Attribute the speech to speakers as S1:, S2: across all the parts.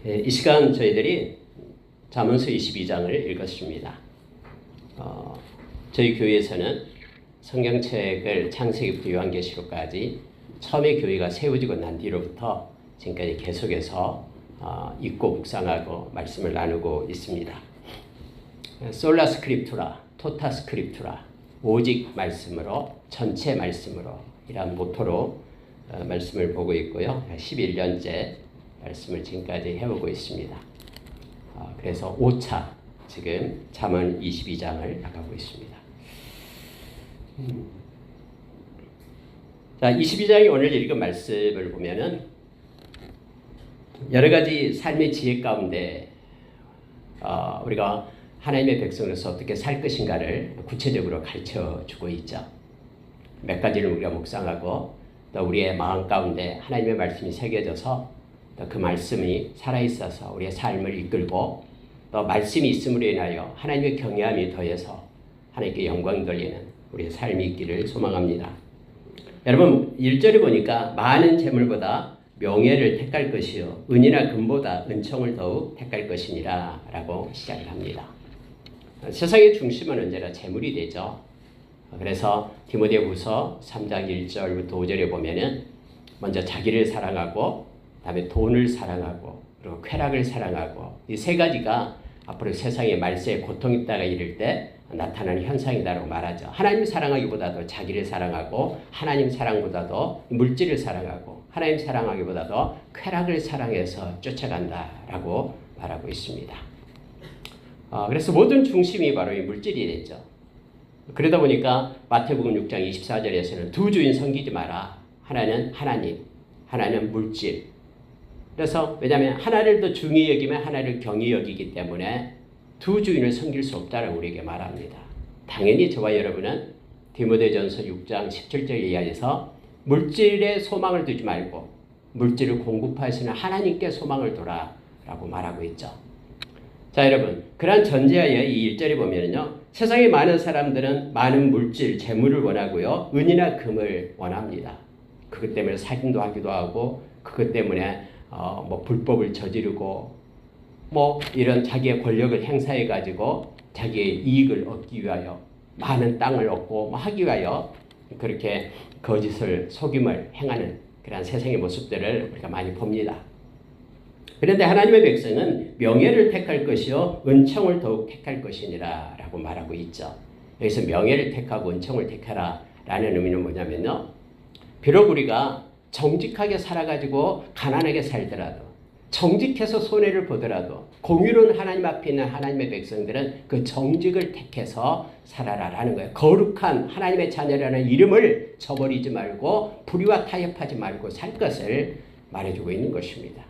S1: 이 시간 저희들이 잠언서 22장을 읽었습니다. 저희 교회에서는 성경책을 창세기부터 요한계시록까지 처음에 교회가 세워지고 난 뒤로부터 지금까지 계속해서 읽고 묵상하고 말씀을 나누고 있습니다. 솔라 스크립투라, 토타 스크립투라, 오직 말씀으로, 전체 말씀으로 이란 모토로 말씀을 보고 있고요. 11년째 말씀을 지금까지 해오고 있습니다. 그래서 5차 지금 잠언 22장을 나가고 있습니다. 자, 22장이 오늘 읽은 말씀을 보면은 여러 가지 삶의 지혜 가운데 우리가 하나님의 백성으로서 어떻게 살 것인가를 구체적으로 가르쳐 주고 있죠. 몇 가지를 우리가 묵상하고 또 우리의 마음 가운데 하나님의 말씀이 새겨져서 또 그 말씀이 살아있어서 우리의 삶을 이끌고 또 말씀이 있음으로 인하여 하나님의 경외함이 더해서 하나님께 영광 돌리는 우리의 삶이 있기를 소망합니다. 여러분 1절에 보니까 많은 재물보다 명예를 택할 것이요 은이나 금보다 은총을 더욱 택할 것이니라 라고 시작을 합니다. 세상의 중심은 언제나 재물이 되죠. 그래서 디모데후서 3장 1절부터 5절에 보면은 먼저 자기를 사랑하고 다음에 돈을 사랑하고 그리고 쾌락을 사랑하고 이 세 가지가 앞으로 세상에 말세에 고통이 있다가 이를 때 나타나는 현상이다라고 말하죠. 하나님 사랑하기보다도 자기를 사랑하고 하나님 사랑보다도 물질을 사랑하고 하나님 사랑하기보다도 쾌락을 사랑해서 쫓아간다라고 말하고 있습니다. 그래서 모든 중심이 바로 이 물질이 되죠. 그러다 보니까 마태복음 6장 24절에서는 두 주인 섬기지 마라. 하나는 하나님, 하나는 물질. 그래서 왜냐하면 하나를 더 중히 여기면 하나를 경히 여기기 때문에 두 주인을 섬길 수 없다라고 우리에게 말합니다. 당연히 저와 여러분은 디모데전서 6장 17절 이하에서 물질에 소망을 두지 말고 물질을 공급하시는 하나님께 소망을 둬라라고 말하고 있죠. 자, 여러분, 그러한 전제하에 이 1절에 보면요, 세상에 많은 사람들은 많은 물질, 재물을 원하고요, 은이나 금을 원합니다. 그것 때문에 살인도 하기도 하고, 그것 때문에 불법을 저지르고, 이런 자기의 권력을 행사해 가지고 자기의 이익을 얻기 위하여 많은 땅을 얻고 하기 위하여 그렇게 거짓을 속임을 행하는 그런 세상의 모습들을 우리가 많이 봅니다. 그런데 하나님의 백성은 명예를 택할 것이요 은총을 더욱 택할 것이니라 라고 말하고 있죠. 여기서 명예를 택하고 은총을 택하라 라는 의미는 뭐냐면요, 비록 우리가 정직하게 살아가지고 가난하게 살더라도, 정직해서 손해를 보더라도 공의로운 하나님 앞에 있는 하나님의 백성들은 그 정직을 택해서 살아라라는 거예요. 거룩한 하나님의 자녀라는 이름을 저버리지 말고 불의와 타협하지 말고 살 것을 말해주고 있는 것입니다.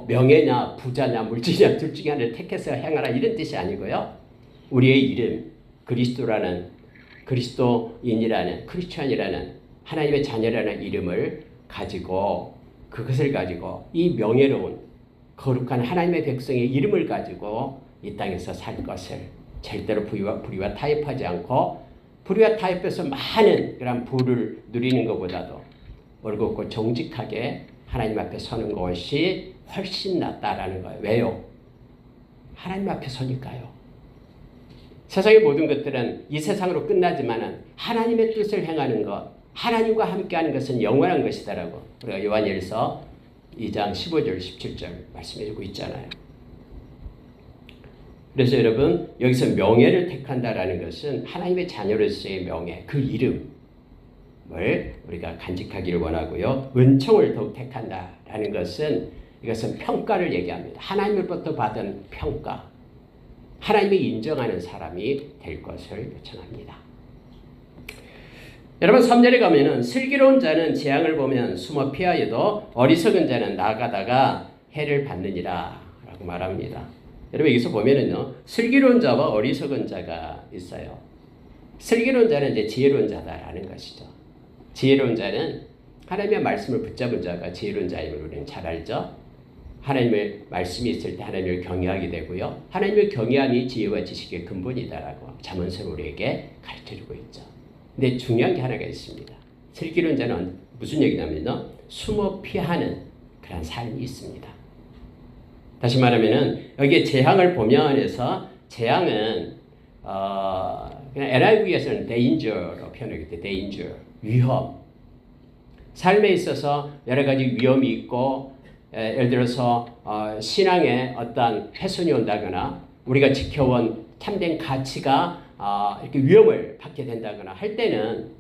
S1: 명예냐 부자냐 물질이냐 둘 중에 하나를 택해서 행하라 이런 뜻이 아니고요. 우리의 이름 그리스도인이라는 크리스천이라는 하나님의 자녀라는 이름을 가지고 그것을 가지고 이 명예로운 거룩한 하나님의 백성의 이름을 가지고 이 땅에서 살 것을 절대로 불의와 타협하지 않고 불의와 타협해서 많은 그런 부를 누리는 것보다도 올곧고 정직하게 하나님 앞에 서는 것이 훨씬 낫다라는 거예요. 왜요? 하나님 앞에 서니까요. 세상의 모든 것들은 이 세상으로 끝나지만은 하나님의 뜻을 행하는 것, 하나님과 함께하는 것은 영원한 것이다라고 우리가 요한일서 2장 15절 17절 말씀해주고 있잖아요. 그래서 여러분 여기서 명예를 택한다라는 것은 하나님의 자녀로서의 명예, 그 이름을 우리가 간직하기를 원하고요. 은총을 더욱 택한다라는 것은 이것은 평가를 얘기합니다. 하나님으로부터 받은 평가, 하나님이 인정하는 사람이 될 것을 요청합니다. 여러분 3절에 가면은 슬기로운 자는 재앙을 보면 숨어 피하여도 어리석은 자는 나가다가 해를 받느니라 라고 말합니다. 여러분 여기서 보면은요, 슬기로운 자와 어리석은 자가 있어요. 슬기로운 자는 이제 지혜로운 자다라는 것이죠. 지혜로운 자는 하나님의 말씀을 붙잡은 자가 지혜로운 자임을 우리는 잘 알죠. 하나님의 말씀이 있을 때 하나님을 경외하게 되고요. 하나님의 경외함이 지혜와 지식의 근본이다라고 잠언서는 우리에게 가르쳐주고 있죠. 근데 중요한 게 하나가 있습니다. 슬기로운 자는 무슨 얘기냐면요, 숨어 피하는 그런 삶이 있습니다. 다시 말하면은 여기에 재앙을 보면에서 재앙은 그냥 NIV에서는 danger로 표현하기 때문에 danger, 위험. 삶에 있어서 여러 가지 위험이 있고 예를 들어서 신앙에 어떤 훼손이 온다거나 우리가 지켜온 참된 가치가 이렇게 위험을 받게 된다거나 할 때는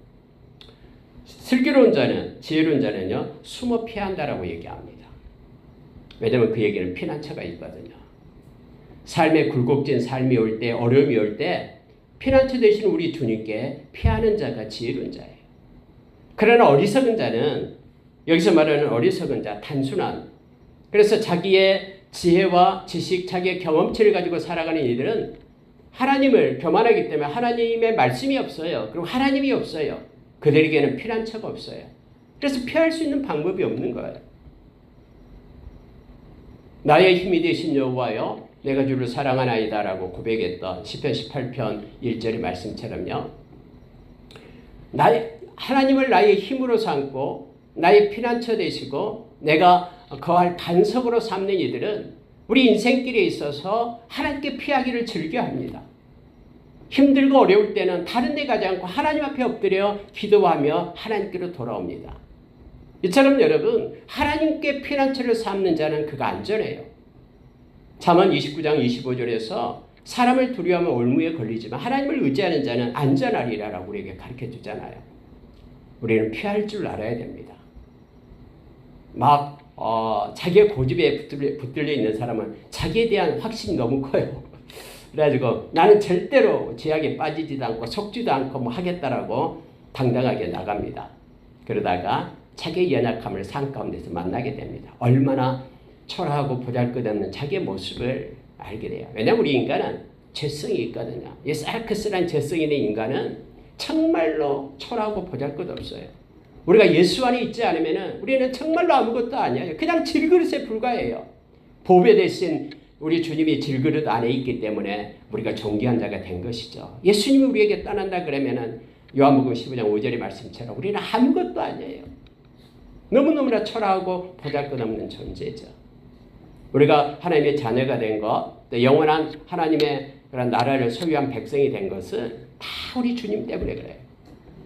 S1: 슬기로운 자는 지혜로운 자는요 숨어 피한다라고 얘기합니다. 왜냐하면 그 얘기는 피난처가 있거든요. 삶의 굴곡진 삶이 올 때 어려움이 올 때 피난처 되신 우리 주님께 피하는 자가 지혜로운 자예요. 그러나 어리석은 자는 여기서 말하는 어리석은 자 단순한 그래서 자기의 지혜와 지식 자기의 경험치를 가지고 살아가는 이들은 하나님을 교만하기 때문에 하나님의 말씀이 없어요. 그리고 하나님이 없어요. 그들에게는 피난처가 없어요. 그래서 피할 수 있는 방법이 없는 거예요. 나의 힘이 되신 여호와여 내가 주를 사랑하나이다라고 고백했던 시편 18편 1절의 말씀처럼요. 하나님을 나의 힘으로 삼고 나의 피난처 되시고 내가 거할 반석으로 삼는 이들은 우리 인생길에 있어서 하나님께 피하기를 즐겨합니다. 힘들고 어려울 때는 다른 데 가지 않고 하나님 앞에 엎드려 기도하며 하나님께로 돌아옵니다. 이처럼 여러분 하나님께 피난처를 삼는 자는 그가 안전해요. 잠언 29장 25절에서 사람을 두려워하면 올무에 걸리지만 하나님을 의지하는 자는 안전하리라라고 우리에게 가르쳐 주잖아요. 우리는 피할 줄 알아야 됩니다. 막 자기의 고집에 붙들려 있는 사람은 자기에 대한 확신이 너무 커요. 그래가지고 나는 절대로 제약에 빠지지도 않고 속지도 않고 뭐 하겠다라고 당당하게 나갑니다. 그러다가 자기의 연약함을 산 가운데서 만나게 됩니다. 얼마나 초라하고 보잘것없는 자기의 모습을 알게 돼요. 왜냐하면 우리 인간은 죄성이 있거든요. 이 사르크스란 죄성이 있는 인간은 정말로 초라하고 보잘것없어요. 우리가 예수 안에 있지 않으면 우리는 정말로 아무것도 아니에요. 그냥 질그릇에 불과해요. 보배 대신 우리 주님이 질그릇 안에 있기 때문에 우리가 존귀한 자가 된 것이죠. 예수님이 우리에게 떠난다 그러면은 요한복음 15장 5절의 말씀처럼 우리는 아무것도 아니에요. 너무너무나 초라하고 보잘것없는 존재죠. 우리가 하나님의 자녀가 된 것, 또 영원한 하나님의 그런 나라를 소유한 백성이 된 것은 다 우리 주님 때문에 그래요.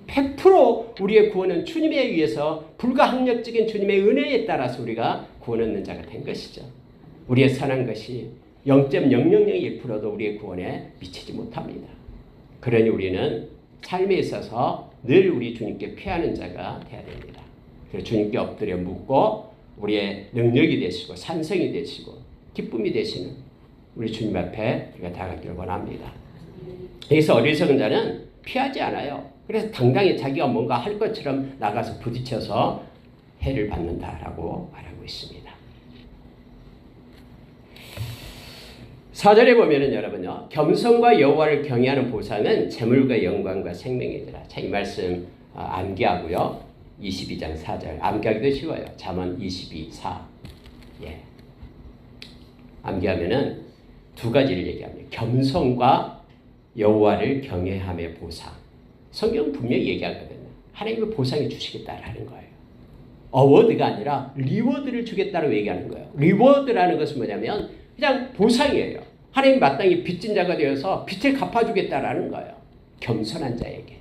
S1: 100% 우리의 구원은 주님에 의해서 불가항력적인 주님의 은혜에 따라서 우리가 구원 얻는 자가 된 것이죠. 우리의 선한 것이 0.0001%도 우리의 구원에 미치지 못합니다. 그러니 우리는 삶에 있어서 늘 우리 주님께 피하는 자가 되어야 됩니다. 그래서 주님께 엎드려 묻고 우리의 능력이 되시고 산성이 되시고 기쁨이 되시는 우리 주님 앞에 우리가 다가가기를 원합니다. 여기서 어리석은 자는 피하지 않아요. 그래서 당당히 자기가 뭔가 할 것처럼 나가서 부딪혀서 해를 받는다라고 말하고 있습니다. 4절에 보면은 여러분요. 겸손과 여호와를 경외하는 보상은 재물과 영광과 생명이더라. 자, 이 말씀 암기하고요. 22장 4절 암기하기도 쉬워요. 잠언 22:4 예. 암기하면은 두 가지를 얘기합니다. 겸손과 여호와를 경외함의 보상. 성경은 분명히 얘기하거든요. 하나님의 보상이 주시겠다라는 거예요. 어워드가 아니라 리워드를 주겠다고 얘기하는 거예요. 리워드라는 것은 뭐냐면 그냥 보상이에요. 하나님 마땅히 빚진 자가 되어서 빚을 갚아주겠다라는 거예요. 겸손한 자에게.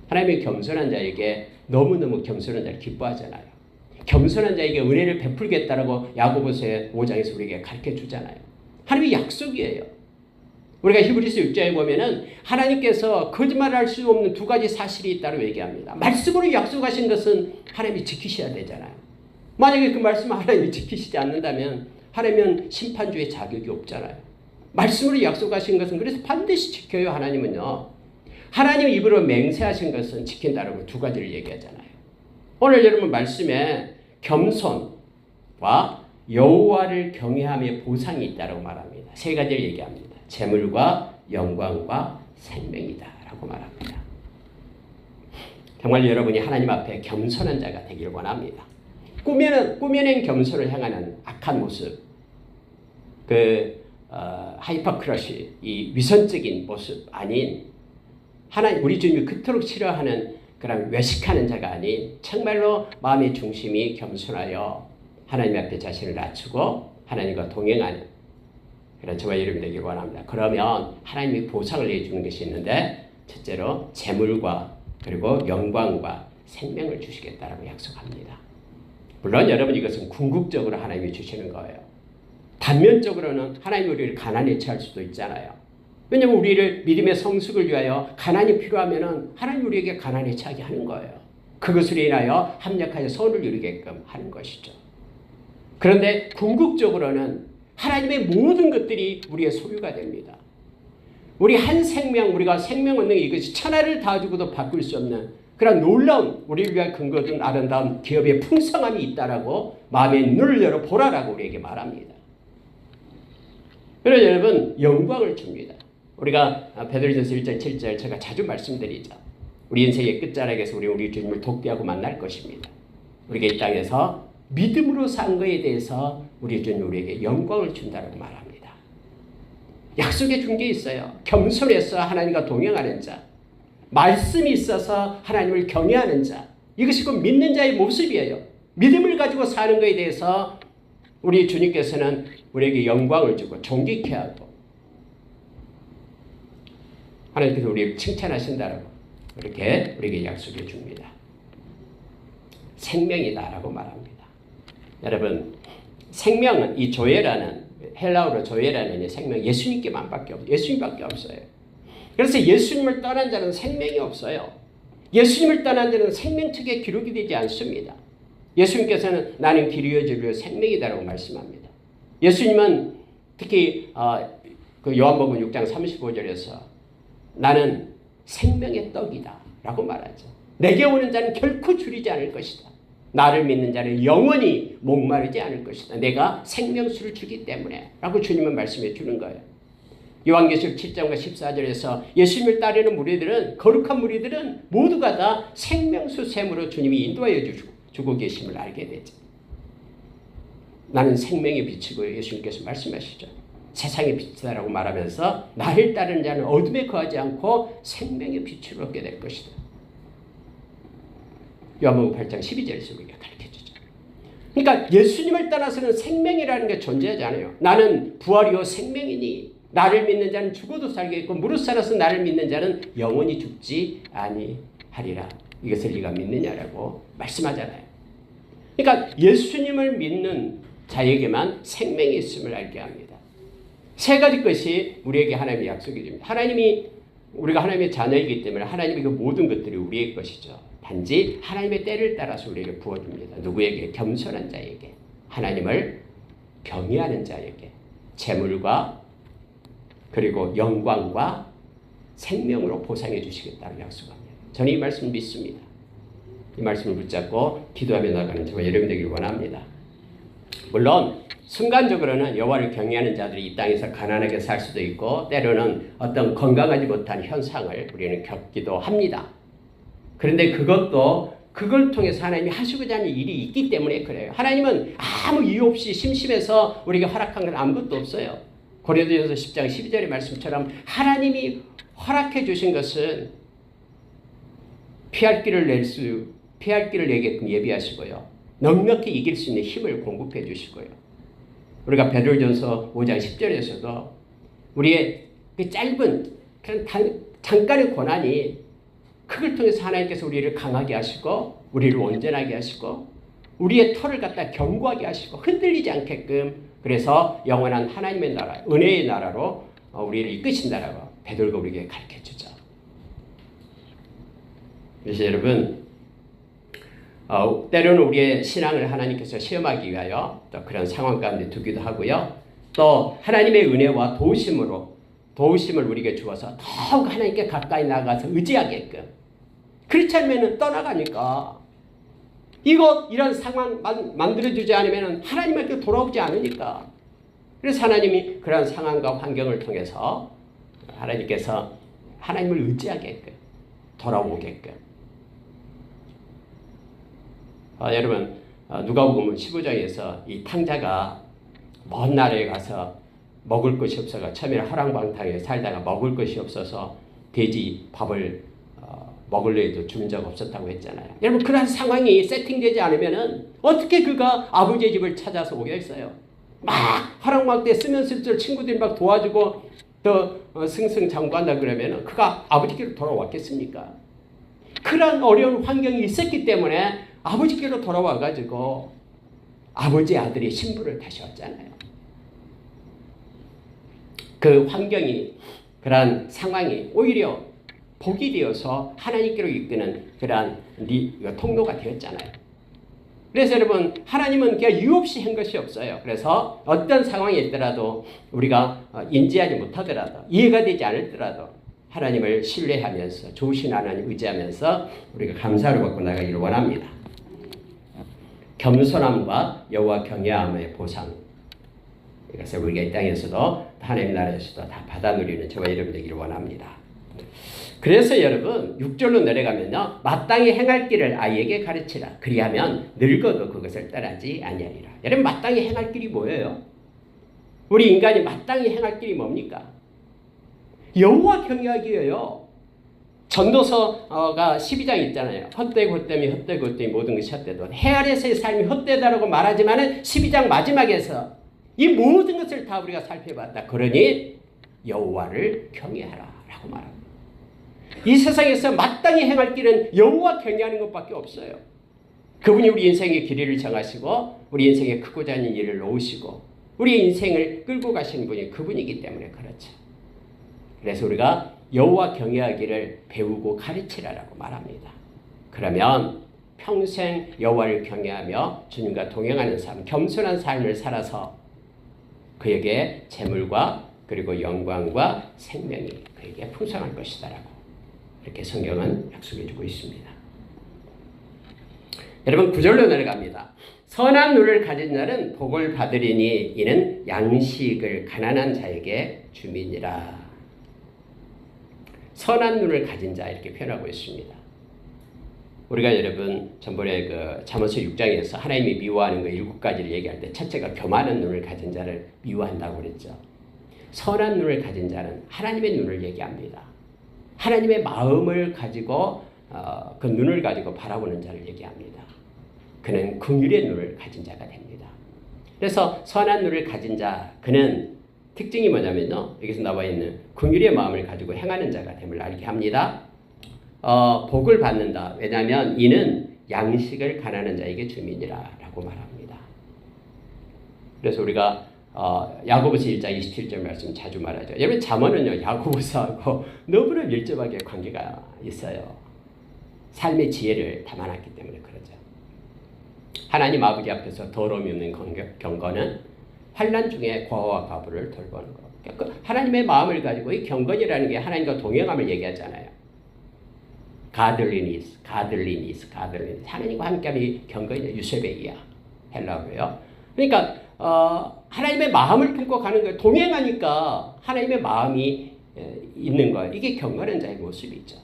S1: 하나님의 겸손한 자에게 너무너무 겸손한 자를 기뻐하잖아요. 겸손한 자에게 은혜를 베풀겠다라고 야고보서 5장에서 우리에게 가르쳐 주잖아요. 하나님의 약속이에요. 우리가 히브리서 6장에 보면은 하나님께서 거짓말할 수 없는 두 가지 사실이 있다고 얘기합니다. 말씀으로 약속하신 것은 하나님이 지키셔야 되잖아요. 만약에 그 말씀을 하나님이 지키시지 않는다면 하나님은 심판주의 자격이 없잖아요. 말씀으로 약속하신 것은 그래서 반드시 지켜요. 하나님은요. 하나님 입으로 맹세하신 것은 지킨다라고 두 가지를 얘기하잖아요. 오늘 여러분 말씀에 겸손과 여호와를 경외함의 보상이 있다라고 말합니다. 세 가지를 얘기합니다. 재물과 영광과 생명이다라고 말합니다. 정말 여러분이 하나님 앞에 겸손한 자가 되길 원합니다. 꾸며낸 겸손을 향하는 악한 모습, 하이퍼크러시, 이 위선적인 모습 아닌 하나님 우리 주님이 그토록 싫어하는 그런 외식하는 자가 아닌 정말로 마음의 중심이 겸손하여 하나님 앞에 자신을 낮추고 하나님과 동행하는 그런 저와 여러분 되길 원합니다. 그러면 하나님이 보상을 해주는 것이 있는데 첫째로 재물과 그리고 영광과 생명을 주시겠다라고 약속합니다. 물론 여러분 이것은 궁극적으로 하나님이 주시는 거예요. 단면적으로는 하나님이 우리를 가난에 처할 수도 있잖아요. 왜냐하면 우리를 믿음의 성숙을 위하여 가난이 필요하면 하나님 우리에게 가난에 처하게 하는 거예요. 그것으로 인하여 합력하여 선을 이루게끔 하는 것이죠. 그런데 궁극적으로는 하나님의 모든 것들이 우리의 소유가 됩니다. 우리 한 생명, 우리가 생명 얻는 이것이 천하를 다 주고도 바꿀 수 없는 그런 놀라운 우리를 위한 근거든 아름다운 기업의 풍성함이 있다라고 마음의 눈을 열어 보라라고 우리에게 말합니다. 그래서 여러분 영광을 줍니다. 우리가 베드로전서 1장 7절 제가 자주 말씀드리죠. 우리 인생의 끝자락에서 우리 주님을 독대하고 만날 것입니다. 우리가 이 땅에서 믿음으로 산 것에 대해서 우리 주님 우리에게 영광을 준다고 말합니다. 약속해 준 게 있어요. 겸손해서 하나님과 동행하는 자, 말씀이 있어서 하나님을 경외하는 자, 이것이 곧 믿는 자의 모습이에요. 믿음을 가지고 사는 것에 대해서 우리 주님께서는 우리에게 영광을 주고 존귀케 하고 하나님께서 우리를 칭찬하신다라고 이렇게 우리에게 약속해 줍니다. 생명이다라고 말합니다. 여러분 생명은 이 조에라는 헬라어로 조에라는 이 생명 예수님께만밖에 없어요. 예수님밖에 없어요. 그래서 예수님을 떠난 자는 생명이 없어요. 예수님을 떠난 자는 생명책에 기록이 되지 않습니다. 예수님께서는 나는 길이요 진리요 생명이다라고 말씀합니다. 예수님은 특히 그 요한복음 6장 35절에서 나는 생명의 떡이다 라고 말하죠. 내게 오는 자는 결코 줄이지 않을 것이다. 나를 믿는 자는 영원히 목마르지 않을 것이다. 내가 생명수를 주기 때문에 라고 주님은 말씀해 주는 거예요. 요한계시록 7장과 14절에서 예수님을 따르는 무리들은 거룩한 무리들은 모두가 다 생명수 샘으로 주님이 인도하여 주고 계심을 알게 되죠. 나는 생명의 빛이고 예수님께서 말씀하시죠. 세상의 빛이다라고 말하면서 나를 따르는 자는 어둠에 거하지 않고 생명의 빛을 얻게 될 것이다. 요한복음 8장 12절에서 우리가 가르쳐주죠. 그러니까 예수님을 떠나서는 생명이라는 게 존재하지 않아요. 나는 부활이요 생명이니 나를 믿는 자는 죽어도 살겠고 무릇 살아서 나를 믿는 자는 영원히 죽지 아니하리라. 이것을 네가 믿느냐라고 말씀하잖아요. 그러니까 예수님을 믿는 자에게만 생명이 있음을 알게 합니다. 세 가지 것이 우리에게 하나님의 약속이 됩니다. 하나님이 우리가 하나님의 자녀이기 때문에 하나님의 그 모든 것들이 우리의 것이죠. 단지 하나님의 때를 따라서 우리에게 부어줍니다. 누구에게? 겸손한 자에게, 하나님을 경외하는 자에게 재물과 그리고 영광과 생명으로 보상해 주시겠다고 약속합니다. 저는 이 말씀을 믿습니다. 이 말씀을 붙잡고 기도하며 나가는 저와 여러분 되기를 원합니다. 물론 순간적으로는 여호와를 경외하는 자들이 이 땅에서 가난하게 살 수도 있고 때로는 어떤 건강하지 못한 현상을 우리는 겪기도 합니다. 그런데 그걸 통해서 하나님이 하시고자 하는 일이 있기 때문에 그래요. 하나님은 아무 이유 없이 심심해서 우리에게 허락한 건 아무것도 없어요. 고린도전서 10장 12절의 말씀처럼 하나님이 허락해 주신 것은 피할 길을 내게끔 예비하시고요. 넉넉히 이길 수 있는 힘을 공급해 주시고요. 우리가 베드로전서 5장 10절에서도 우리의 그 짧은 그런 잠깐의 고난이 그걸 통해서 하나님께서 우리를 강하게 하시고 우리를 온전하게 하시고 우리의 터를 갖다 견고하게 하시고 흔들리지 않게끔 그래서 영원한 하나님의 나라, 은혜의 나라로 우리를 이끄신다라고 베드로가 우리에게 가르쳐주죠. 그래서 여러분 때로는 우리의 신앙을 하나님께서 시험하기 위하여 또 그런 상황 가운데 두기도 하고요. 또 하나님의 은혜와 도우심을 우리에게 주어서 더욱 하나님께 가까이 나가서 의지하게끔. 그렇지 않으면 떠나가니까 이런 상황 만들어주지 않으면 하나님한테 돌아오지 않으니까. 그래서 하나님이 그런 상황과 환경을 통해서 하나님께서 하나님을 의지하게끔 돌아오게끔. 여러분 누가복음 15장에서 이 탕자가 먼 나라에 가서 먹을 것이 없어서 처음에 허랑방탕에 살다가 먹을 것이 없어서 돼지 밥을 먹을려 해도 준 적 없었다고 했잖아요. 여러분 그런 상황이 세팅되지 않으면 어떻게 그가 아버지의 집을 찾아서 오겠어요? 막 화랑막 때 쓰면 쓸수록 친구들이 막 도와주고 더 승승장구한다 그러면 그가 아버지께로 돌아왔겠습니까? 그런 어려운 환경이 있었기 때문에 아버지께로 돌아와가지고 아버지 아들이 신부를 다시 왔잖아요. 그 환경이, 그러한 상황이 오히려 복이 되어서 하나님께로 이끄는 그러한 통로가 되었잖아요. 그래서 여러분, 하나님은 그냥 이유 없이 한 것이 없어요. 그래서 어떤 상황이 있더라도 우리가 인지하지 못하더라도, 이해가 되지 않을더라도 하나님을 신뢰하면서, 좋으신 하나님 의지하면서 우리가 감사를 받고 나가기를 원합니다. 겸손함과 여호와 경외함의 보상, 이것을 우리가 이 땅에서도 하나님 나라에서도 다 받아 누리는 저와 여러분 되기를 원합니다. 그래서 여러분 6절로 내려가면요, 마땅히 행할 길을 아이에게 가르치라. 그리하면 늙어도 그것을 떠나지 아니하리라. 여러분, 마땅히 행할 길이 뭐예요? 우리 인간이 마땅히 행할 길이 뭡니까? 여호와 경외하기예요. 전도서가 12장 있잖아요. 헛되고 헛됨이 헛되고 헛됨이 모든 것이 헛되도 해 아래서의 삶이 헛되다라고 말하지만 12장 마지막에서 이 모든 것을 다 우리가 살펴봤다. 그러니 여호와를 경외하라 라고 말합니다. 이 세상에서 마땅히 행할 길은 여호와 경외하는 것밖에 없어요. 그분이 우리 인생의 길이를 정하시고 우리 인생에 크고자 하는 일을 놓으시고 우리 인생을 끌고 가시는 분이 그분이기 때문에 그렇죠. 그래서 우리가 여호와 경외하기를 배우고 가르치라라고 말합니다. 그러면 평생 여호와를 경외하며 주님과 동행하는 삶, 겸손한 삶을 살아서 그에게 재물과 그리고 영광과 생명이 그에게 풍성할 것이다라고 이렇게 성경은 약속해주고 있습니다. 여러분 9절로 내려갑니다. 선한 눈을 가진 자는 복을 받으리니 이는 양식을 가난한 자에게 주민이라. 선한 눈을 가진 자 이렇게 표현하고 있습니다. 우리가 여러분 전번에 그 잠언서 6장에서 하나님이 미워하는 거 7가지를 얘기할 때 첫째가 교만한 눈을 가진 자를 미워한다고 그랬죠. 선한 눈을 가진 자는 하나님의 눈을 얘기합니다. 하나님의 마음을 가지고 그 눈을 가지고 바라보는 자를 얘기합니다. 그는 긍휼의 눈을 가진 자가 됩니다. 그래서 선한 눈을 가진 자, 그는 특징이 뭐냐면요, 여기서 나와 있는 긍휼의 마음을 가지고 행하는 자가 됨을 알게 합니다. 복을 받는다. 왜냐하면 이는 양식을 가난한 자에게 주민이라고 말합니다. 그래서 우리가 야고보서 1장 27절 말씀 자주 말하죠. 여러분 잠언은요 야고보서하고 너무나 밀접하게 관계가 있어요. 삶의 지혜를 담아놨기 때문에 그러죠. 하나님 아버지 앞에서 더러움이 없는 경건은 환난 중에 과와 과부를 돌보는 것. 그러니까 하나님의 마음을 가지고 이 경건이라는 게 하나님과 동행함을 얘기하잖아요. 가들리니스. 하나님과 함께함이 경건이냐, 유세베이야 헬라어예요. 그러니까 하나님의 마음을 품고 가는 거예요. 동행하니까 하나님의 마음이 있는 거예요. 이게 경건한 자의 모습이죠.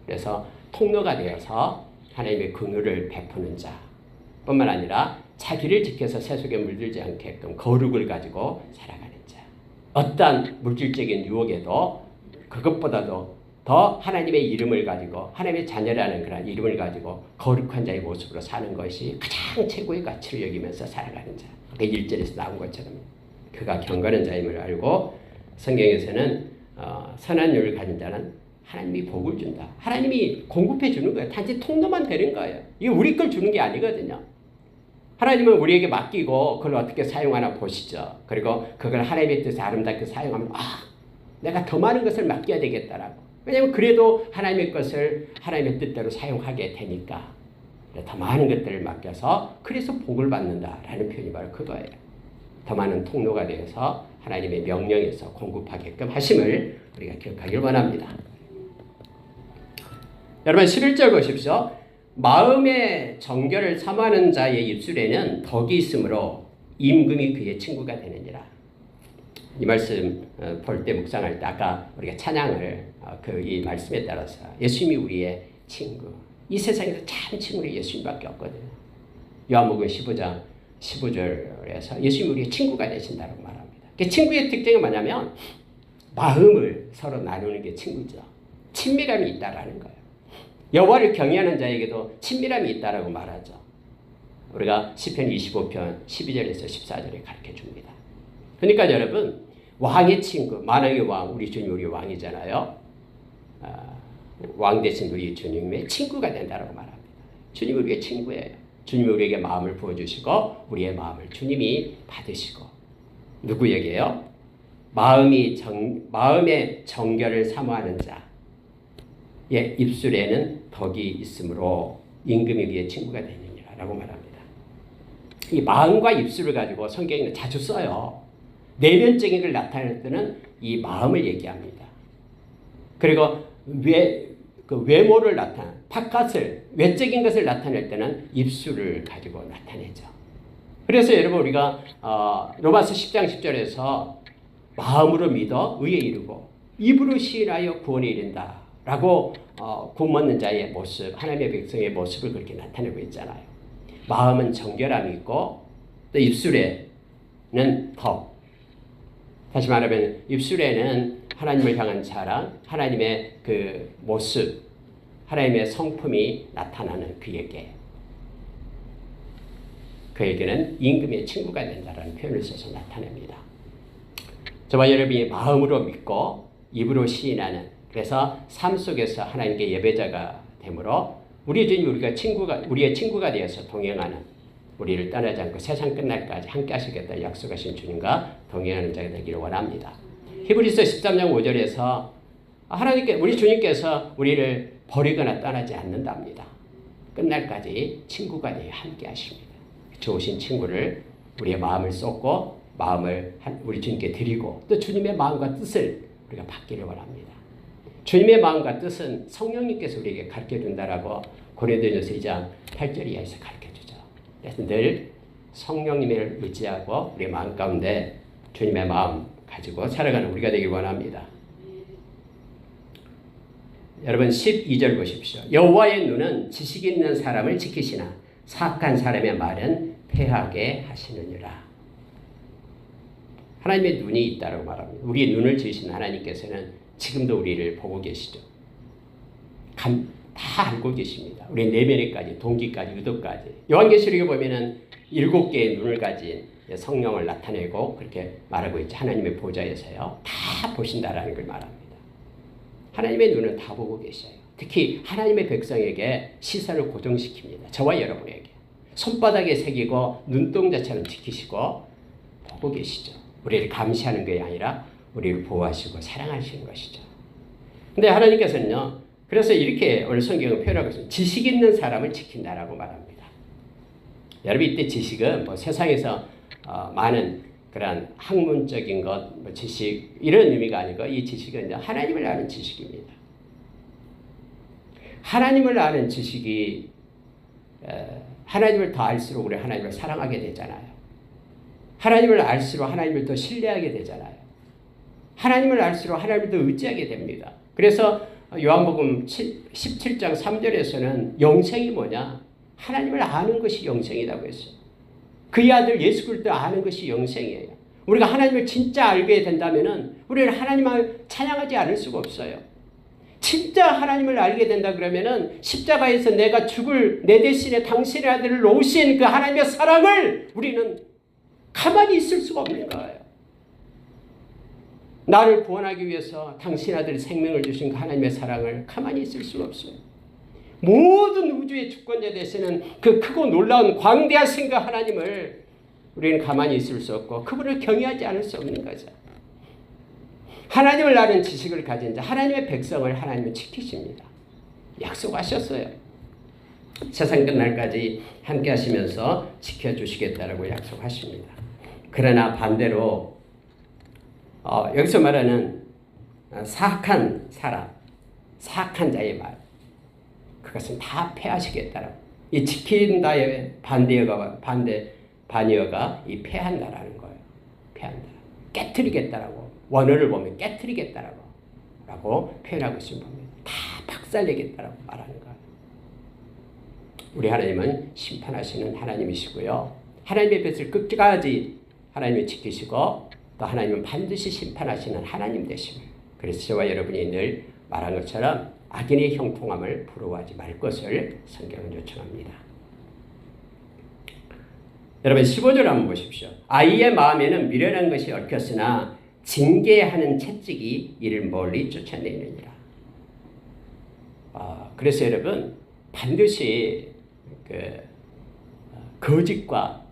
S1: 그래서 통로가 되어서 하나님의 긍휼을 베푸는 자 뿐만 아니라 자기를 지켜서 세속에 물들지 않게끔 거룩을 가지고 살아가는 자. 어떠한 물질적인 유혹에도 그것보다도 더 하나님의 이름을 가지고 하나님의 자녀라는 그런 이름을 가지고 거룩한 자의 모습으로 사는 것이 가장 최고의 가치를 여기면서 살아가는 자. 그 1절에서 나온 것처럼 그가 경건한 자임을 알고 성경에서는 선한 윤을 가진 자는 하나님이 복을 준다. 하나님이 공급해 주는 거예요. 단지 통로만 되는 거예요. 이게 우리 걸 주는 게 아니거든요. 하나님은 우리에게 맡기고 그걸 어떻게 사용하나 보시죠. 그리고 그걸 하나님의 뜻에 아름답게 사용하면 내가 더 많은 것을 맡겨야 되겠다라고. 왜냐하면 그래도 하나님의 것을 하나님의 뜻대로 사용하게 되니까 더 많은 것들을 맡겨서 그래서 복을 받는다라는 표현이 바로 그거예요. 더 많은 통로가 되어서 하나님의 명령에서 공급하게끔 하심을 우리가 기억하길 원합니다. 여러분 11절 보십시오. 마음의 정결을 사모하는 자의 입술에는 덕이 있으므로 임금이 그의 친구가 되느니라. 이 말씀 볼 때 묵상할 때 아까 우리가 찬양을 이 말씀에 따라서 예수님이 우리의 친구. 이 세상에서 참 친구는 예수님밖에 없거든요. 요한복음 15장 15절에서 예수님이 우리의 친구가 되신다고 말합니다. 그 친구의 특징은 뭐냐면 마음을 서로 나누는 게 친구죠. 친밀함이 있다라는 거예요. 여호와를 경외하는 자에게도 친밀함이 있다라고 말하죠. 우리가 시편 25편 12절에서 14절에 가르쳐 줍니다. 그러니까 여러분, 왕의 친구, 만왕의 왕, 우리 주님 우리 왕이잖아요. 왕 대신 우리 주님의 친구가 된다고 말합니다. 주님 우리의 친구예요. 주님이 우리에게 마음을 부어주시고 우리의 마음을 주님이 받으시고, 누구에게요? 마음의 정결을 사모하는 자의 입술에는 덕이 있으므로 임금이 그의 친구가 되느니라라고 말합니다. 이 마음과 입술을 가지고 성경에는 자주 써요. 내면적인 걸 나타낼 때는 이 마음을 얘기합니다. 그리고 외모를 바깥을, 외적인 것을 나타낼 때는 입술을 가지고 나타내죠. 그래서 여러분, 우리가 로마서 10장 10절에서 마음으로 믿어 의에 이르고 입으로 시인하여 구원에 이른다 라고 구원받는 자의 모습, 하나님의 백성의 모습을 그렇게 나타내고 있잖아요. 마음은 정결함이 있고 또 입술에는 덕, 다시 말하면 입술에는 하나님을 향한 사랑, 하나님의 그 모습, 하나님의 성품이 나타나는 그에게는 임금의 친구가 된다라는 표현을 써서 나타냅니다. 저와 여러분이 마음으로 믿고 입으로 시인하는, 그래서 삶 속에서 하나님께 예배자가 되므로 우리 주님 우리의 친구가 되어서 동행하는, 우리를 떠나지 않고 세상 끝날까지 함께 하시겠다 약속하신 주님과 동행하는 자가 되기를 원합니다. 히브리서 13장 5절에서 우리 주님께서 우리를 버리거나 떠나지 않는답니다. 끝날까지 친구가 되어 함께 하십니다. 좋으신 친구를 우리의 마음을 쏟고 마음을 우리 주님께 드리고 또 주님의 마음과 뜻을 우리가 받기를 원합니다. 주님의 마음과 뜻은 성령님께서 우리에게 가르쳐준다라고 고린도전서 2장 8절 이하에서 가르쳐주죠. 그래서 늘 성령님을 의지하고 우리 마음 가운데 주님의 마음 가지고 살아가는 우리가 되길 원합니다. 여러분 12절 보십시오. 여호와의 눈은 지식 있는 사람을 지키시나 사악한 사람의 말은 패하게 하시느니라. 하나님의 눈이 있다고 말합니다. 우리의 눈을 지으신 하나님께서는 지금도 우리를 보고 계시죠. 다 알고 계십니다. 우리 내면에까지, 동기까지, 의도까지. 요한계시록에 보면은 7개의 눈을 가진 성령을 나타내고 그렇게 말하고 있죠. 하나님의 보좌에서요. 다 보신다라는 걸 말합니다. 하나님의 눈은 다 보고 계셔요. 특히 하나님의 백성에게 시선을 고정시킵니다. 저와 여러분에게. 손바닥에 새기고 눈동자처럼 지키시고 보고 계시죠. 우리를 감시하는 것이 아니라 우리를 보호하시고 사랑하시는 것이죠. 근데 하나님께서는요, 그래서 이렇게 오늘 성경을 표현하고 있습니다. 지식 있는 사람을 지킨다라고 말합니다. 여러분, 이때 지식은 뭐 세상에서 많은 그런 학문적인 것, 지식, 이런 의미가 아니고 이 지식은 이제 하나님을 아는 지식입니다. 하나님을 아는 지식이, 하나님을 더 알수록 우리 하나님을 사랑하게 되잖아요. 하나님을 알수록 하나님을 더 신뢰하게 되잖아요. 하나님을 알수록 하나님을 더 의지하게 됩니다. 그래서 요한복음 17장 3절에서는 영생이 뭐냐? 하나님을 아는 것이 영생이라고 했어요. 그의 아들 예수 그리스도를 아는 것이 영생이에요. 우리가 하나님을 진짜 알게 된다면은 우리는 하나님을 찬양하지 않을 수가 없어요. 진짜 하나님을 알게 된다 그러면은 십자가에서 내가 죽을 내 대신에 당신의 아들을 놓으신 그 하나님의 사랑을 우리는 가만히 있을 수가 없는 거예요. 나를 구원하기 위해서 당신 아들 생명을 주신 그 하나님의 사랑을 가만히 있을 수가 없어요. 모든 우주의 주권자 되시는 그 크고 놀라운 광대하신 그 하나님을 우리는 가만히 있을 수 없고 그분을 경외하지 않을 수 없는 거죠. 하나님을 아는 지식을 가진 자, 하나님의 백성을 하나님은 지키십니다. 약속하셨어요. 세상 끝날까지 함께 하시면서 지켜주시겠다라고 약속하십니다. 그러나 반대로 여기서 말하는 사악한 사람, 사악한 자의 말, 그것은 다 패하시겠다라고. 이 지킨다의 반대어가 이 패한다라는 거예요. 패한다. 깨트리겠다라고. 원어를 보면 깨트리겠다라고 표현하고 있으면 다 박살내겠다라고 말하는 거예요. 우리 하나님은 심판하시는 하나님이시고요. 하나님의 뜻을 끝까지 하나님이 지키시고 또 하나님은 반드시 심판하시는 하나님 되십니다. 그래서 저와 여러분이 늘 말한 것처럼 악인의 형통함을 부러워하지 말 것을 성경은 요청합니다. 여러분 15절 한번 보십시오. 아이의 마음에는 미련한 것이 얽혔으나 징계하는 채찍이 이를 멀리 쫓아내느니라. 그래서 여러분 반드시 거짓과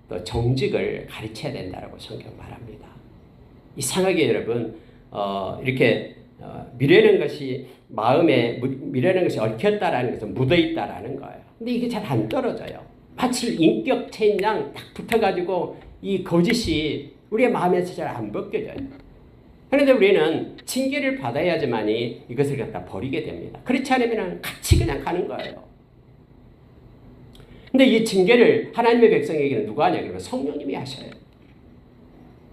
S1: 또 정직을 가르쳐야 된다고 성경 말합니다. 이상하게 여러분 이렇게 미련한 것이 마음에 미련한 것이 얽혔다라는 것은 묻어 있다라는 거예요. 근데 이게 잘 안 떨어져요. 마치 인격 체인양 딱 붙어가지고 이 거짓이 우리의 마음에서 잘 안 벗겨져요. 그런데 우리는 징계를 받아야지만이 이것을 갖다 버리게 됩니다. 그렇지 않으면 같이 그냥 가는 거예요. 근데 이 징계를 하나님의 백성에게는 누가 하냐? 그러면 성령님이 하셔요.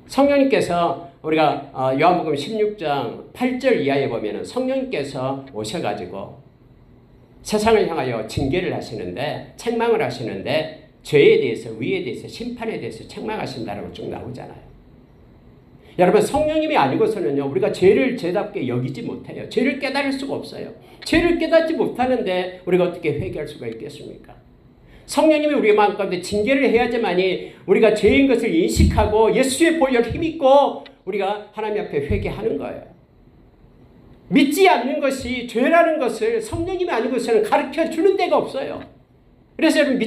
S1: 성령님께서 우리가 요한복음 16장 8절 이하에 보면은 성령님께서 오셔가지고 세상을 향하여 징계를 하시는데 책망을 하시는데 죄에 대해서 의에 대해서 심판에 대해서 책망하신다라고 쭉 나오잖아요. 여러분 성령님이 아니고서는요 우리가 죄를 죄답게 여기지 못해요. 죄를 깨달을 수가 없어요. 죄를 깨닫지 못하는데 우리가 어떻게 회개할 수가 있겠습니까? 성령님이 우리 마음 가운데 징계를 해야지만이 우리가 죄인 것을 인식하고 예수의 보혈을 힘입고 우리가 하나님 앞에 회개하는 거예요. 믿지 않는 것이 죄라는 것을 성령님이 아니고서는 가르쳐 주는 데가 없어요. 그래서 여러분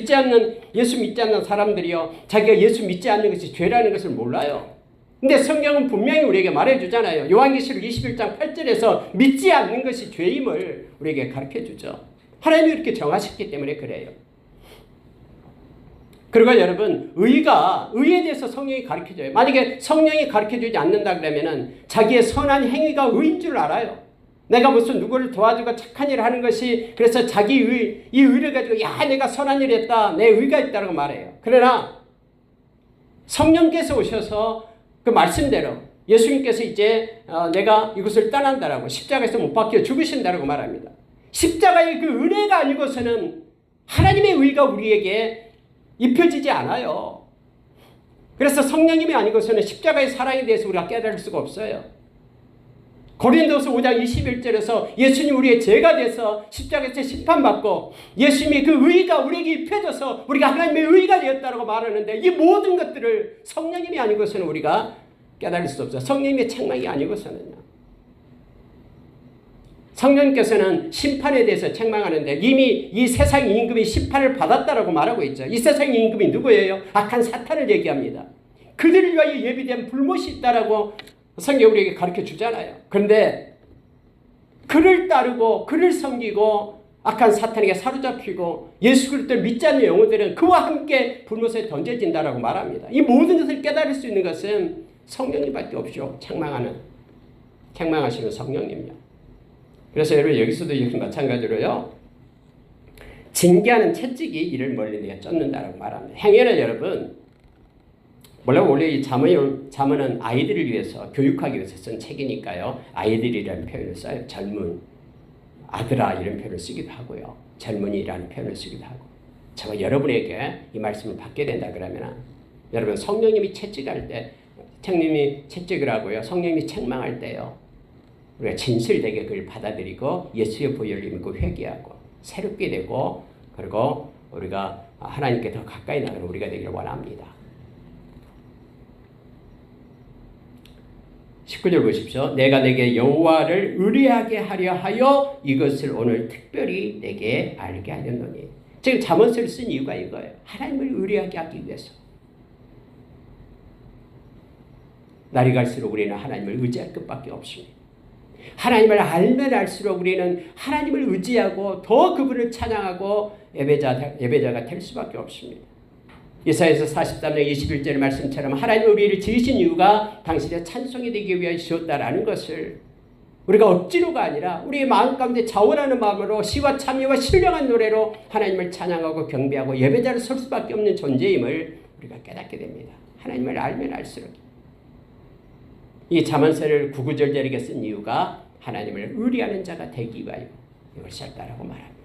S1: 예수 믿지 않는 사람들이요 자기가 예수 믿지 않는 것이 죄라는 것을 몰라요. 근데 성경은 분명히 우리에게 말해주잖아요. 요한계시록 21장 8절에서 믿지 않는 것이 죄임을 우리에게 가르쳐주죠. 하나님이 이렇게 정하셨기 때문에 그래요. 그리고 여러분 의에 대해서 성령이 가르쳐줘요. 만약에 성령이 가르쳐주지 않는다 그러면은 자기의 선한 행위가 의인 줄 알아요. 내가 무슨 누구를 도와주고 착한 일을 하는 것이 그래서 자기 이 의를 가지고 내가 선한 일을 했다. 내 의가 있다고 말해요. 그러나 성령께서 오셔서 그 말씀대로 예수님께서 이제 내가 이것을 떠난다라고 십자가에서 못 박혀 죽으신다라고 말합니다. 십자가의 그 은혜가 아니고서는 하나님의 의가 우리에게 입혀지지 않아요. 그래서 성령님이 아니고서는 십자가의 사랑에 대해서 우리가 깨달을 수가 없어요. 고린도서 5장 21절에서 예수님 우리의 죄가 돼서 십자가에서 심판받고 예수님이 그 의가 우리에게 입혀져서 우리가 하나님의 의가 되었다고 말하는데 이 모든 것들을 성령님이 아니고서는 우리가 깨달을 수 없어요. 성령님의 책망이 아니고서는요. 성령님께서는 심판에 대해서 책망하는데 이미 이 세상 임금이 심판을 받았다라고 말하고 있죠. 이 세상 임금이 누구예요? 악한 사탄을 얘기합니다. 그들을 위하여 예비된 불못이 있다라고 성경 우리에게 가르쳐 주잖아요. 그런데 그를 따르고 그를 섬기고 악한 사탄에게 사로잡히고 예수 그리스도를 믿지 않는 영혼들은 그와 함께 불못에 던져진다라고 말합니다. 이 모든 것을 깨달을 수 있는 것은 성령님밖에 없죠. 책망하시는 성령님이요. 그래서 여러분 여기서도 여기 마찬가지로요. 징계하는 채찍이 이를 멀리 내어 쫓는다라고 말합니다. 행여는 여러분 물론 원래 이 잠언은 아이들을 위해서 교육하기 위해서 쓴 책이니까요. 아이들이라는 표현을 써요. 젊은 아들아 이런 표현을 쓰기도 하고요. 젊은이라는 표현을 쓰기도 하고. 제가 여러분에게 이 말씀을 받게 된다 그러면 여러분 성령님이 채찍할 때 성령님이 채찍을 하고요. 성령님이 책망할 때요. 우리가 진실되게 그걸 받아들이고 예수의 보혈을 믿고 회개하고 새롭게 되고 그리고 우리가 하나님께 더 가까이 나가는 우리가 되기를 원합니다. 19절 보십시오. 내가 내게 여호와를 의뢰하게 하려 하여 이것을 오늘 특별히 내게 알게 하였노니. 지금 잠언서를 쓴 이유가 이거예요. 하나님을 의뢰하게 하기 위해서. 날이 갈수록 우리는 하나님을 의지할 것밖에 없습니다. 하나님을 알면 알수록 우리는 하나님을 의지하고 더 그분을 찬양하고 예배자가 될 수밖에 없습니다. 이사야서 43장 21절 말씀처럼 하나님 우리를 지으신 이유가 당신의 찬송이 되기 위하여 지었다라는 것을 우리가 억지로가 아니라 우리의 마음 가운데 자원하는 마음으로 시와 참여와 신령한 노래로 하나님을 찬양하고 경배하고 예배자로 설 수밖에 없는 존재임을 우리가 깨닫게 됩니다. 하나님을 알면 알수록. 이 잠언서를 구구절절하게 쓴 이유가 하나님을 의뢰하는 자가 되기 위하여 이걸 썼다라고 말합니다.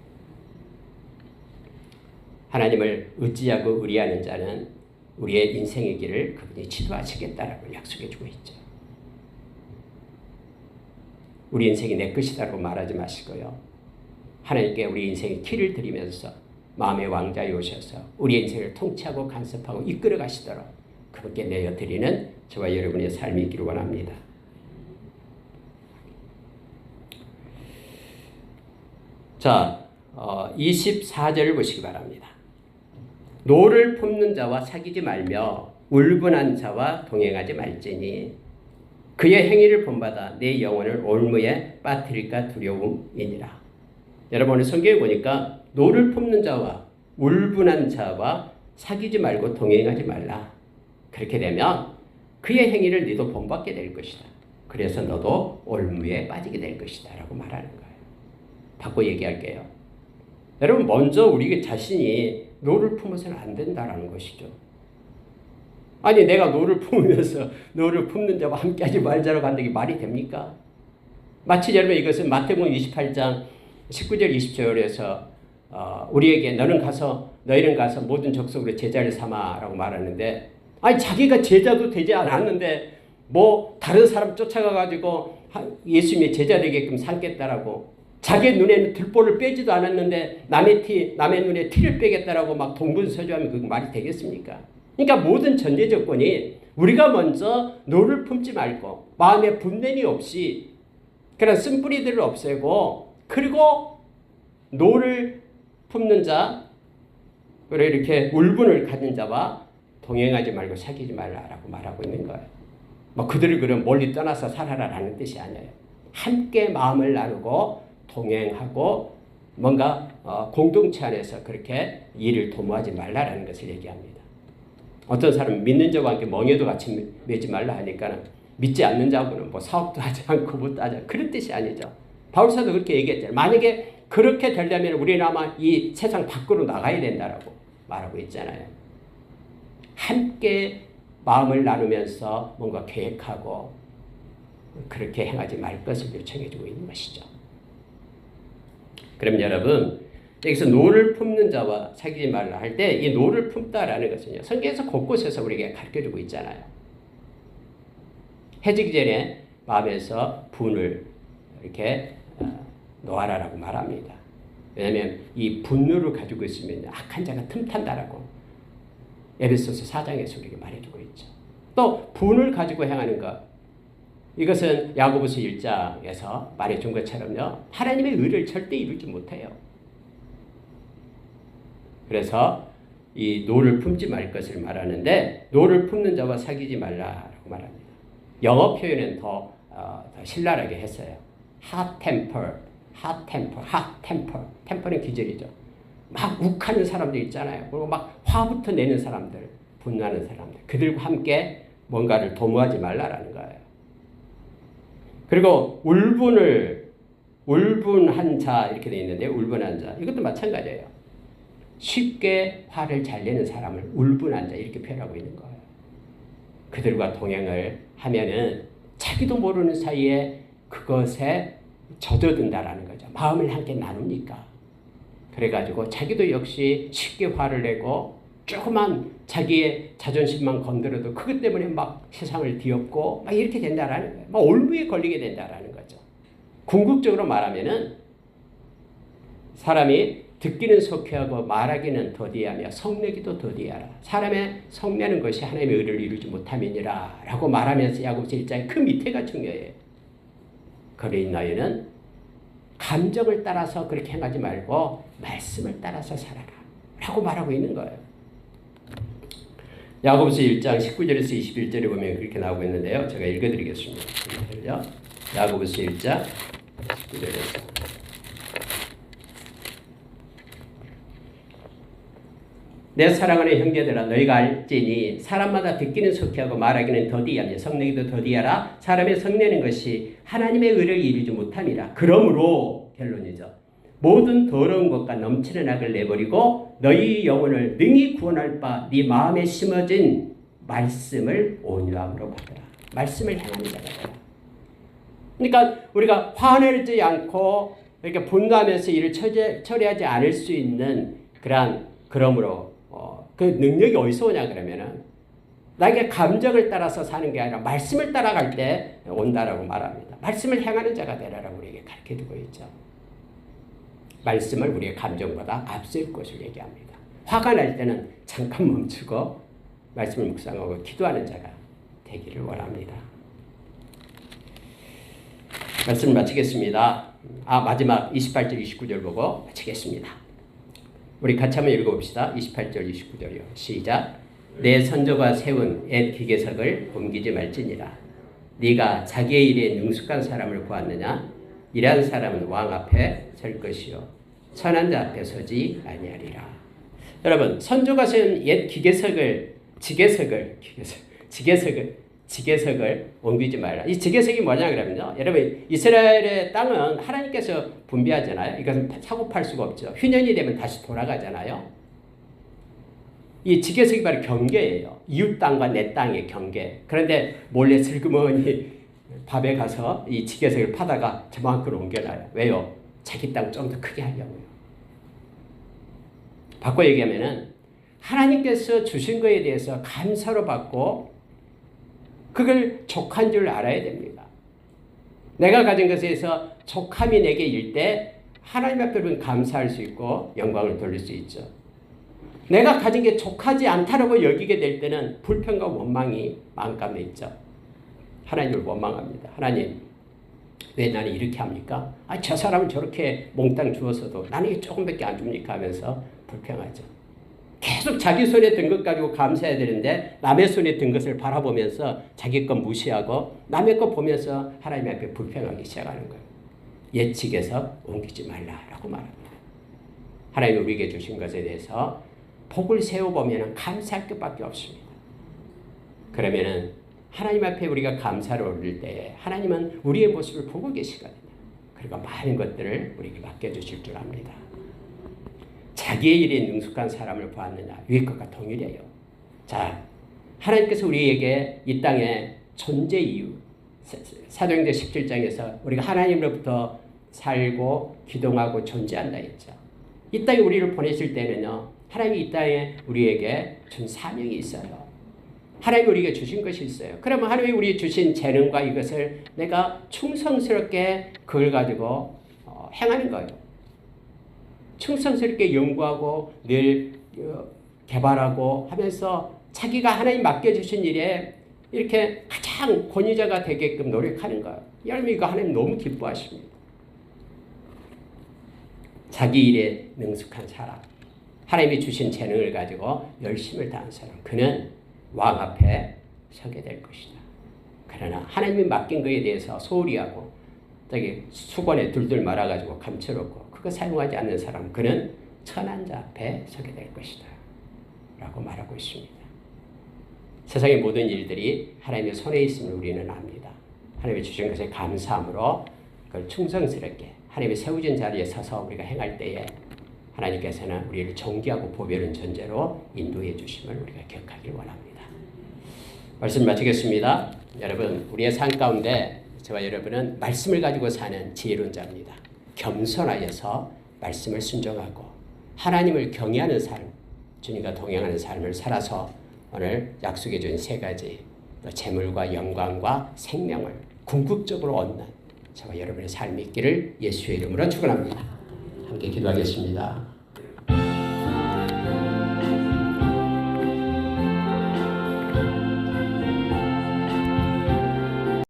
S1: 하나님을 의지하고 의뢰하는 자는 우리의 인생의 길을 그분이 지도하시겠다라고 약속해주고 있죠. 우리 인생이 내 것이다라고 말하지 마시고요. 하나님께 우리 인생의 키를 드리면서 마음의 왕자에 오셔서 우리 인생을 통치하고 간섭하고 이끌어 가시도록 그분께 내어드리는 저와 여러분의 삶이 있기를 원합니다. 자, 24절을 보시기 바랍니다. 노를 품는 자와 사귀지 말며 울분한 자와 동행하지 말지니 그의 행위를 본받아 내 영혼을 올무에 빠뜨릴까 두려움이니라. 여러분 오늘 성경에 보니까 노를 품는 자와 울분한 자와 사귀지 말고 동행하지 말라. 그렇게 되면 그의 행위를 너도 본받게 될 것이다. 그래서 너도 올무에 빠지게 될 것이다 라고 말하는 거예요. 바꿔 얘기할게요. 여러분 먼저 우리 자신이 노를 품어서는 안 된다라는 것이죠. 아니 내가 노를 품으면서 노를 품는 자와 함께하지 말자라고 한다는 게 말이 됩니까? 마치 여러분 이것은 마태복음 28장 19절 20절에서 우리에게 너희는 가서 모든 족속으로 제자를 삼아라고 말하는데 아니 자기가 제자도 되지 않았는데 뭐 다른 사람 쫓아가가지고 예수님의 제자 되게끔 삼겠다라고 자기 눈에는 들보를 빼지도 않았는데 남의 눈에 티를 빼겠다라고 막 동분서주하면 그 말이 되겠습니까? 그러니까 모든 전제 조건이 우리가 먼저 노를 품지 말고 마음에 분냄이 없이 그런 쓴뿌리들을 없애고 그리고 노를 품는 자 그리고 이렇게 울분을 가진 자와 동행하지 말고 사귀지 말라라고 말하고 있는 거예요. 뭐 그들을 그럼 멀리 떠나서 살아라라는 뜻이 아니에요. 함께 마음을 나누고 동행하고 뭔가 공동체 안에서 그렇게 일을 도모하지 말라라는 것을 얘기합니다. 어떤 사람은 믿는 자와 함께 멍에도 같이 매지 말라 하니까 믿지 않는 자하고는 뭐 사업도 하지 않고 뭣도 하지 않고 그런 뜻이 아니죠. 바울사도 그렇게 얘기했잖아요. 만약에 그렇게 되려면 우리는 아마 이 세상 밖으로 나가야 된다라고 말하고 있잖아요. 함께 마음을 나누면서 뭔가 계획하고 그렇게 행하지 말 것을 요청해주고 있는 것이죠. 그럼 여러분 여기서 노를 품는 자와 사귀지 말라 할 때 이 노를 품다라는 것은요. 성경에서 곳곳에서 우리에게 가르쳐주고 있잖아요. 해지기 전에 마음에서 분을 이렇게 놓아라라고 말합니다. 왜냐하면 이 분노를 가지고 있으면 악한 자가 틈탄다라고 에베소서 4장에서 우리에게 말해주고 있죠. 또 분을 가지고 행하는 것 이것은 야고보서 1장에서 말해준 것처럼요. 하나님의 의를 절대 이루지 못해요. 그래서 이 노를 품지 말 것을 말하는데 노를 품는 자와 사귀지 말라라고 말합니다. 영어 표현은 더 신랄하게 했어요. hot temper. 템퍼는 기절이죠. 막 욱하는 사람들 있잖아요. 그리고 막 화부터 내는 사람들, 분노하는 사람들. 그들과 함께 뭔가를 도모하지 말라라는 거예요. 그리고 울분한 자 이렇게 되어 있는데 울분한 자 이것도 마찬가지예요. 쉽게 화를 잘 내는 사람을 울분한 자 이렇게 표현하고 있는 거예요. 그들과 동행을 하면은 자기도 모르는 사이에 그것에 젖어든다라는 거죠. 마음을 함께 나누니까. 그래가지고 자기도 역시 쉽게 화를 내고 조그만 자기의 자존심만 건드려도 그것 때문에 막 세상을 뒤엎고 막 이렇게 된다라는 거예요. 막 올무에 걸리게 된다라는 거죠. 궁극적으로 말하면은 사람이 듣기는 속히하고 말하기는 더디하며 성내기도 더디하라. 사람의 성내는 것이 하나님의 의를 이루지 못함이니라 라고 말하면서 야고보서 1장의 그 밑에가 중요해요. 그러니 너희는 감정을 따라서 그렇게 행하지 말고 말씀을 따라서 살아라 라고 말하고 있는 거예요. 야고보서 1장 19절에서 21절에 보면 그렇게 나오고 있는데요. 제가 읽어드리겠습니다. 야고보서 1장 19절에서 내 사랑하는 형제들아 너희가 알지니 사람마다 듣기는 속히하고 말하기는 더디하며 성내기도 더디하라. 사람의 성내는 것이 하나님의 의를 이루지 못함이라. 그러므로 결론이죠. 모든 더러운 것과 넘치는 악을 내버리고 너희 영혼을 능히 구원할 바 네 마음에 심어진 말씀을 온유함으로 받으라. 말씀을 향하는 자가 되라. 그러니까 우리가 화내지 않고 이렇게 분노하면서 일을 처리하지 않을 수 있는 그러므로 그 능력이 어디서 오냐 그러면은 나에게 감정을 따라서 사는 게 아니라 말씀을 따라갈 때 온다라고 말합니다. 말씀을 행하는 자가 되라라고 우리에게 가르쳐주고 있죠. 말씀을 우리의 감정보다 앞설 것을 얘기합니다. 화가 날 때는 잠깐 멈추고 말씀을 묵상하고 기도하는 자가 되기를 원합니다. 말씀 마치겠습니다. 마지막 28절 29절 보고 마치겠습니다. 우리 같이 한번 읽어봅시다. 28절 29절이요. 시작. 내 선조가 세운 옛 기계석을 옮기지 말지니라. 네가 자기의 일에 능숙한 사람을 구하느냐? 이러한 사람은 왕 앞에 설 것이요 선한 자 앞에 서지 아니하리라. 여러분, 선조가 세운 옛 지게석을 옮기지 말라. 이 지게석이 뭐냐 그러면요, 여러분, 이스라엘의 땅은 하나님께서 분배하잖아요. 이것은 사고 팔 수가 없죠. 휴년이 되면 다시 돌아가잖아요. 이 지게석이 바로 경계예요. 이웃 땅과 내 땅의 경계. 그런데 몰래 슬그머니 밥에 가서 이 지게석을 파다가 저만큼 옮겨놔요. 왜요? 자기 땅 좀 더 크게 하려고요. 바꿔 얘기하면은 하나님께서 주신 것에 대해서 감사로 받고 그걸 족한 줄 알아야 됩니다. 내가 가진 것에서 족함이 내게 일 때 하나님 앞에는 감사할 수 있고 영광을 돌릴 수 있죠. 내가 가진 게 족하지 않다라고 여기게 될 때는 불평과 원망이 마음가운데 있죠. 하나님을 원망합니다. 하나님, 왜 나는 이렇게 합니까? 저 사람은 저렇게 몽땅 주었어도 나는 이게 조금밖에 안 줍니까? 하면서 불평하죠. 계속 자기 손에 든 것 가지고 감사해야 되는데 남의 손에 든 것을 바라보면서 자기 것 무시하고 남의 것 보면서 하나님 앞에 불평하기 시작하는 거예요. 예측해서 옮기지 말라라고 말합니다. 하나님이 우리에게 주신 것에 대해서 복을 세워보면 감사할 것밖에 없습니다. 그러면은 하나님 앞에 우리가 감사를 올릴 때에 하나님은 우리의 모습을 보고 계시거든요. 그리고 많은 것들을 우리에게 맡겨주실 줄 압니다. 자기의 일에 능숙한 사람을 보았느냐, 위의 것과 동일해요. 자, 하나님께서 우리에게 이 땅의 존재 이유, 사도행전 17장에서 우리가 하나님으로부터 살고 기동하고 존재한다 했죠. 이 땅에 우리를 보내실 때는요, 하나님이 이 땅에 우리에게 준 사명이 있어요. 하나님이 우리에게 주신 것이 있어요. 그러면 하나님이 우리에게 주신 재능과 이것을 내가 충성스럽게 그걸 가지고 행하는 거예요. 충성스럽게 연구하고 늘 개발하고 하면서 자기가 하나님 맡겨주신 일에 이렇게 가장 권위자가 되게끔 노력하는 거예요. 여러분, 이거 하나님 너무 기뻐하십니다. 자기 일에 능숙한 사람, 하나님이 주신 재능을 가지고 열심을 다한 사람, 그는 왕 앞에 서게 될 것이다. 그러나 하나님이 맡긴 것에 대해서 소홀히 하고 저기 수건에 둘둘 말아가지고 감춰놓고 그거 사용하지 않는 사람, 그는 천한 자 앞에 서게 될 것이다 라고 말하고 있습니다. 세상의 모든 일들이 하나님의 손에 있음을 우리는 압니다. 하나님이 주신 것에 감사함으로 그걸 충성스럽게 하나님이 세우신 자리에 서서 우리가 행할 때에 하나님께서는 우리를 존귀하고 보배로운 존재로 인도해 주심을 우리가 기억하길 원합니다. 말씀 마치겠습니다. 여러분, 우리의 삶 가운데 저와 여러분은 말씀을 가지고 사는 지혜로운 자입니다. 겸손하여서 말씀을 순종하고 하나님을 경외하는 삶, 주님과 동행하는 삶을 살아서 오늘 약속해 준 세 가지, 재물과 영광과 생명을 궁극적으로 얻는 저와 여러분의 삶이 있기를 예수의 이름으로 축원합니다. 함께 기도하겠습니다.